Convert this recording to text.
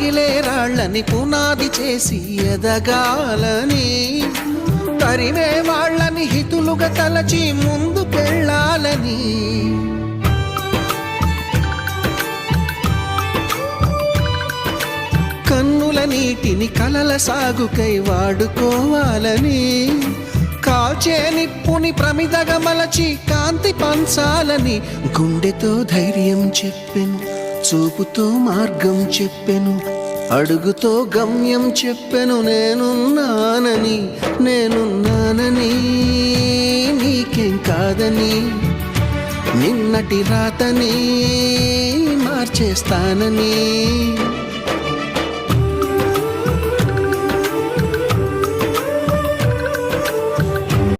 రగిలే రాళ్ళని పునాది చేసి ఎదగాలని, తరిమే వాళ్ళని హితులుగా తలచి ముందుకెళ్ళాలని, కన్నుల నీటిని కలల సాగుకై వాడుకోవాలని, కాల్చే నిప్పుని ప్రమిదగా మలచి కాంతి పంచాలని, గుండెతో ధైర్యం చెప్పెను, చూపుతో మార్గం చెప్పెను, అడుగుతో గమ్యం చెప్పెను. నేనున్నానని నీకేం కాదని, నిన్నటి రాతని మార్చేస్తానని.